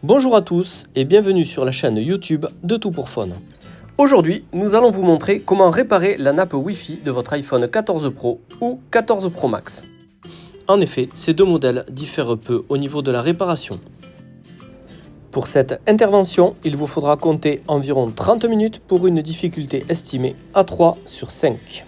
Bonjour à tous et bienvenue sur la chaîne YouTube de Tout pour Phone. Aujourd'hui, nous allons vous montrer comment réparer la nappe Wi-Fi de votre iPhone 14 Pro ou 14 Pro Max. En effet, ces deux modèles diffèrent peu au niveau de la réparation. Pour cette intervention, il vous faudra compter environ 30 minutes pour une difficulté estimée à 3 sur 5.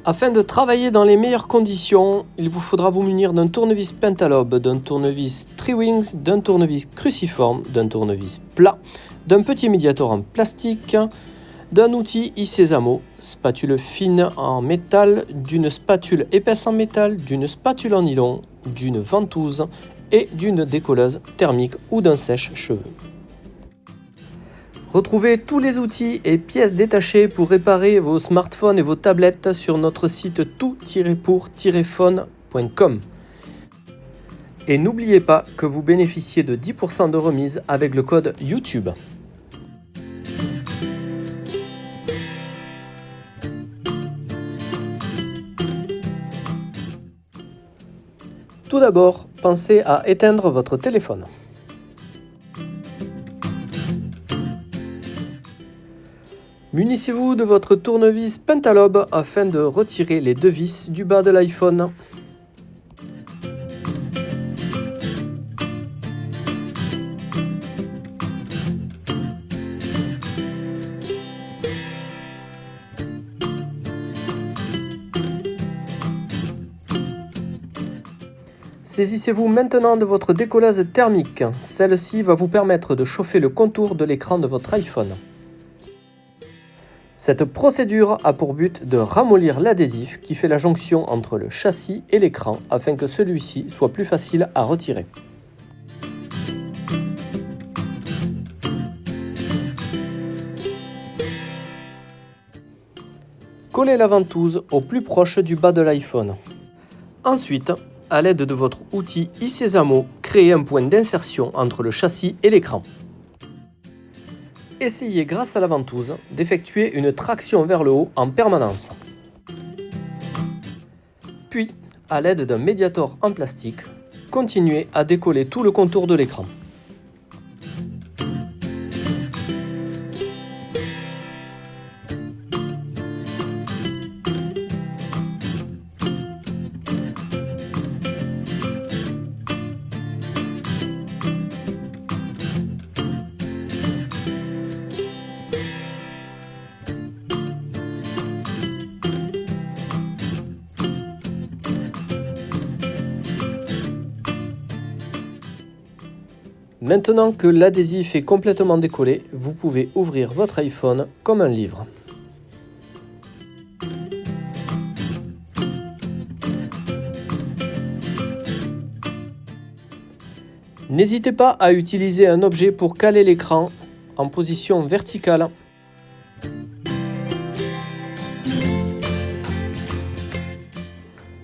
Afin de travailler dans les meilleures conditions, il vous faudra vous munir d'un tournevis pentalobe, d'un tournevis Triwings, d'un tournevis cruciforme, d'un tournevis plat, d'un petit médiator en plastique, d'un outil iSesamo, spatule fine en métal, d'une spatule épaisse en métal, d'une spatule en nylon, d'une ventouse et d'une décolleuse thermique ou d'un sèche-cheveux. Retrouvez tous les outils et pièces détachées pour réparer vos smartphones et vos tablettes sur notre site tout-pour-phone.com. Et n'oubliez pas que vous bénéficiez de 10% de remise avec le code YouTube. Tout d'abord, pensez à éteindre votre téléphone. Munissez-vous de votre tournevis pentalobe afin de retirer les deux vis du bas de l'iPhone. Saisissez-vous maintenant de votre décolleuse thermique. Celle-ci va vous permettre de chauffer le contour de l'écran de votre iPhone. Cette procédure a pour but de ramollir l'adhésif qui fait la jonction entre le châssis et l'écran afin que celui-ci soit plus facile à retirer. Collez la ventouse au plus proche du bas de l'iPhone. Ensuite, à l'aide de votre outil iSesamo, créez un point d'insertion entre le châssis et l'écran. Essayez grâce à la ventouse d'effectuer une traction vers le haut en permanence. Puis, à l'aide d'un médiator en plastique, continuez à décoller tout le contour de l'écran. Maintenant que l'adhésif est complètement décollé, vous pouvez ouvrir votre iPhone comme un livre. N'hésitez pas à utiliser un objet pour caler l'écran en position verticale.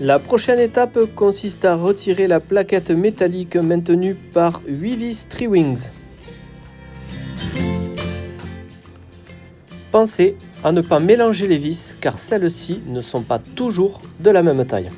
La prochaine étape consiste à retirer la plaquette métallique maintenue par 8 vis Triwings. Pensez à ne pas mélanger les vis car celles-ci ne sont pas toujours de la même taille.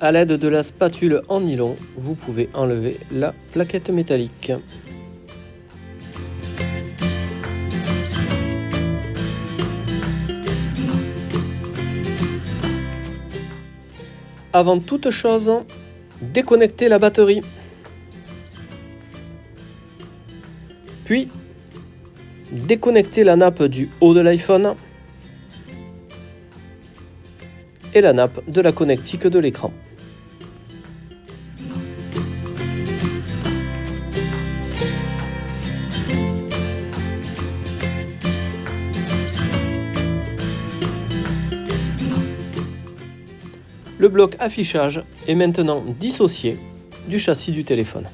A l'aide de la spatule en nylon, vous pouvez enlever la plaquette métallique. Avant toute chose, déconnectez la batterie. Puis, déconnectez la nappe du haut de l'iPhone et la nappe de la connectique de l'écran. Le bloc affichage est maintenant dissocié du châssis du téléphone.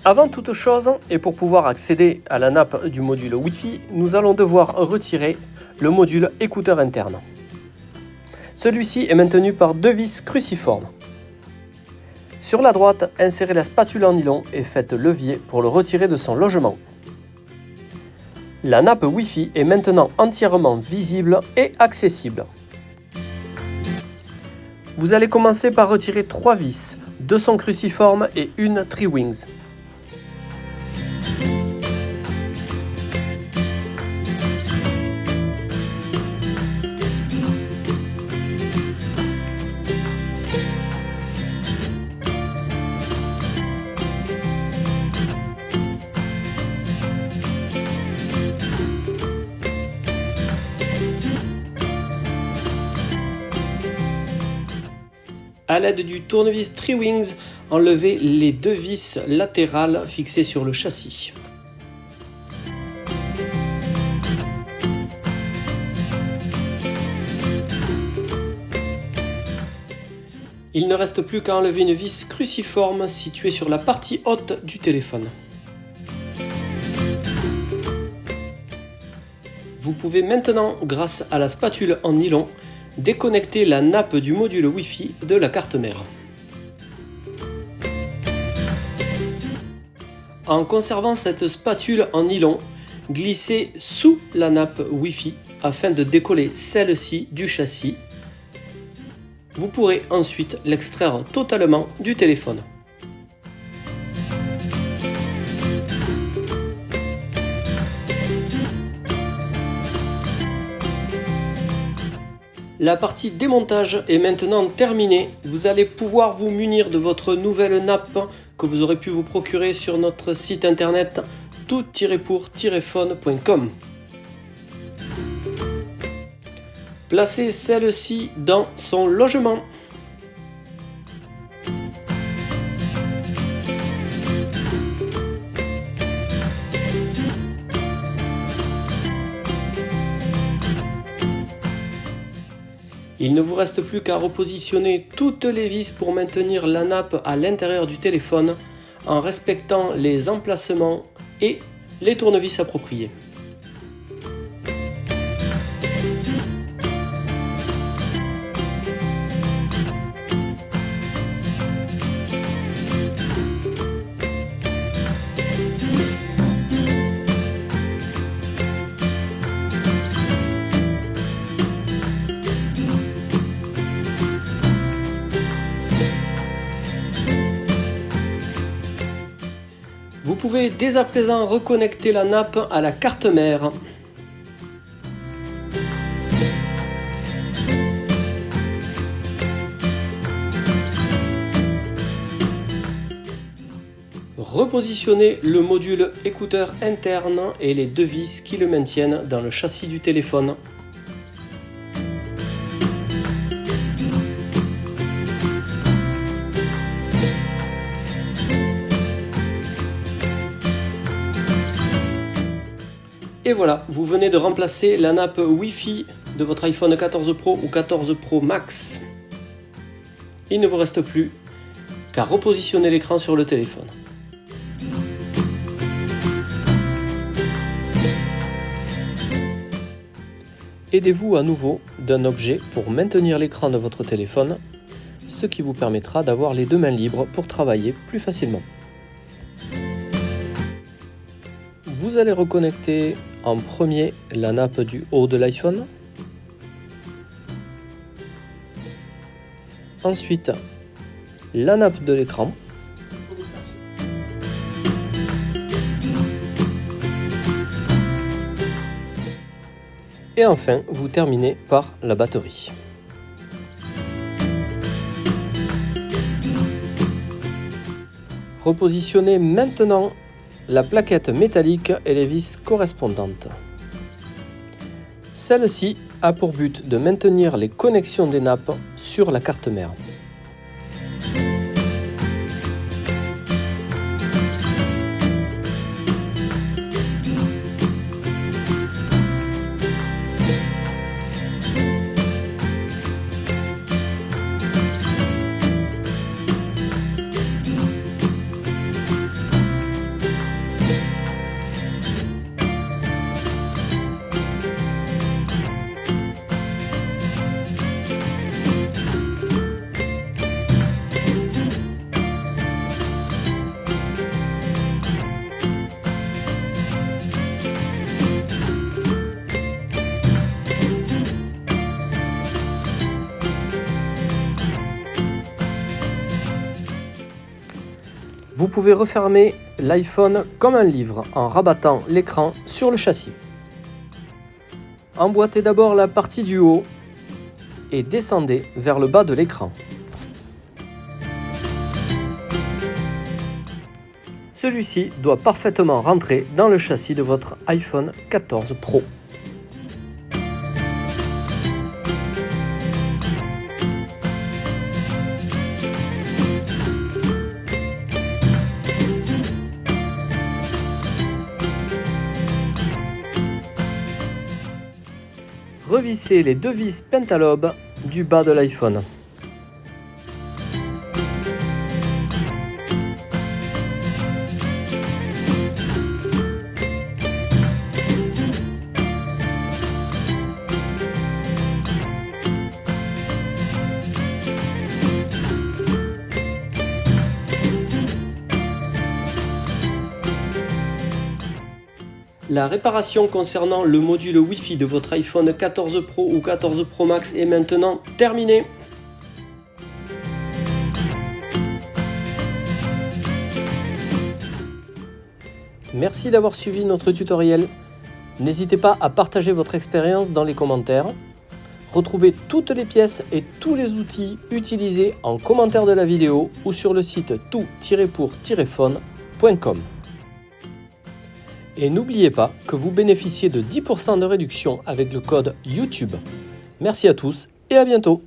Avant toute chose, et pour pouvoir accéder à la nappe du module Wi-Fi, nous allons devoir retirer le module écouteur interne. Celui-ci est maintenu par deux vis cruciformes. Sur la droite, insérez la spatule en nylon et faites levier pour le retirer de son logement. La nappe Wi-Fi est maintenant entièrement visible et accessible. Vous allez commencer par retirer 3 vis, 2 sont cruciformes et une Tri-Wings. A l'aide du tournevis Tri-Wings, enlevez les 2 vis latérales fixées sur le châssis. Il ne reste plus qu'à enlever une vis cruciforme située sur la partie haute du téléphone. Vous pouvez maintenant, grâce à la spatule en nylon, déconnecter la nappe du module Wi-Fi de la carte mère. En conservant cette spatule en nylon, glissez sous la nappe Wi-Fi afin de décoller celle-ci du châssis. Vous pourrez ensuite l'extraire totalement du téléphone. La partie démontage est maintenant terminée. Vous allez pouvoir vous munir de votre nouvelle nappe que vous aurez pu vous procurer sur notre site internet tout-pour-phone.com. Placez celle-ci dans son logement. Il ne vous reste plus qu'à repositionner toutes les vis pour maintenir la nappe à l'intérieur du téléphone en respectant les emplacements et les tournevis appropriés. Vous pouvez dès à présent reconnecter la nappe à la carte mère. Repositionnez le module écouteur interne et les 2 vis qui le maintiennent dans le châssis du téléphone. Et voilà, vous venez de remplacer la nappe Wi-Fi de votre iPhone 14 Pro ou 14 Pro Max. Il ne vous reste plus qu'à repositionner l'écran sur le téléphone. Aidez-vous à nouveau d'un objet pour maintenir l'écran de votre téléphone, ce qui vous permettra d'avoir les 2 mains libres pour travailler plus facilement. Vous allez reconnecter en premier la nappe du haut de l'iPhone. Ensuite, la nappe de l'écran. Et enfin, vous terminez par la batterie. Repositionnez maintenant la plaquette métallique et les vis correspondantes. Celle-ci a pour but de maintenir les connexions des nappes sur la carte mère. pouvez refermer l'iPhone comme un livre en rabattant l'écran sur le châssis. Emboîtez d'abord la partie du haut et descendez vers le bas de l'écran. Celui-ci doit parfaitement rentrer dans le châssis de votre iPhone 14 Pro. Revissez les deux vis pentalobes du bas de l'iPhone. La réparation concernant le module Wi-Fi de votre iPhone 14 Pro ou 14 Pro Max est maintenant terminée. Merci d'avoir suivi notre tutoriel. N'hésitez pas à partager votre expérience dans les commentaires. Retrouvez toutes les pièces et tous les outils utilisés en commentaire de la vidéo ou sur le site tout-pour-phone.com. Et n'oubliez pas que vous bénéficiez de 10% de réduction avec le code YouTube. Merci à tous et à bientôt.